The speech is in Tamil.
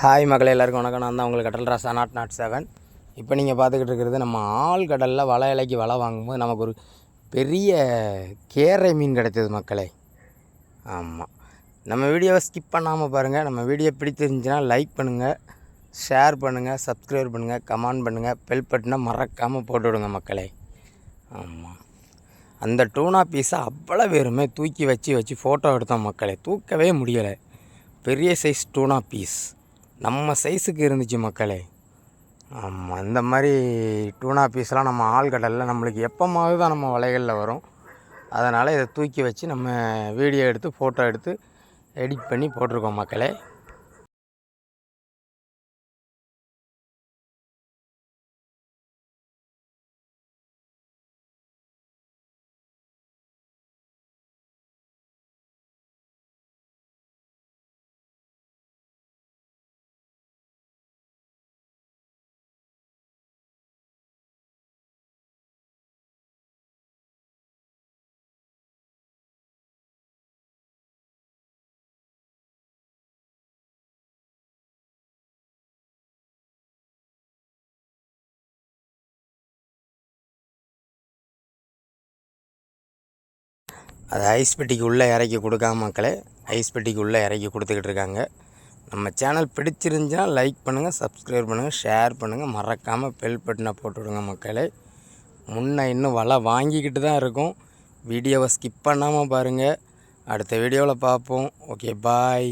ஹாய் மகளே, எல்லாருக்கும் வணக்கம். நான் தான் உங்களுக்கு கடல் ராசா நாட் 7. இப்போ நீங்கள் பார்த்துக்கிட்டு இருக்கிறது நம்ம ஆழ்கடலில் வலை இலைக்கு வலை வாங்கும்போது நமக்கு ஒரு பெரிய கேரை மீன் கிடைத்தது மக்களே. ஆமாம், நம்ம வீடியோவை ஸ்கிப் பண்ணாமல் பாருங்கள். நம்ம வீடியோ பிடிச்சிருந்துச்சுன்னா லைக் பண்ணுங்கள், ஷேர் பண்ணுங்கள், சப்ஸ்கிரைப் பண்ணுங்கள், கமெண்ட் பண்ணுங்கள், பெல் பட்டனை மறக்காமல் போட்டு விடுங்க மக்களே. ஆமாம், அந்த டூனா பீஸை அவ்வளோ பேருமே தூக்கி வச்சு ஃபோட்டோ எடுத்தோம் மக்களே. தூக்கவே முடியலை. பெரிய சைஸ் டூனா பீஸ் நம்ம சைஸுக்கு இருந்துச்சு மக்களே. ஆமாம், இந்த மாதிரி டூனா பீஸ்லாம் நம்ம ஆழ்கடலில் நம்மளுக்கு எப்போமாவது தான் நம்ம வலைகளில் வரும். அதனால் இதை தூக்கி வச்சு நம்ம வீடியோ எடுத்து ஃபோட்டோ எடுத்து எடிட் பண்ணி போட்டிருக்கோம் மக்களே. அது ஐஸ் பெட்டிக்கு உள்ளே இறக்கி கொடுக்காம மக்களே, ஐஸ் பெட்டிக்கு உள்ளே இறக்கி கொடுத்துக்கிட்டு இருக்காங்க. நம்ம சேனல் பிடிச்சிருந்துச்சுன்னா லைக் பண்ணுங்கள், சப்ஸ்கிரைப் பண்ணுங்கள், ஷேர் பண்ணுங்கள், மறக்காமல் பெல் பட்டனை போட்டு விடுங்க மக்களே. முன்னே இன்னும் வலை வாங்கிக்கிட்டு தான் இருக்கும். வீடியோவை ஸ்கிப் பண்ணாமல் பாருங்கள். அடுத்த வீடியோவில் பார்ப்போம். ஓகே, பாய்.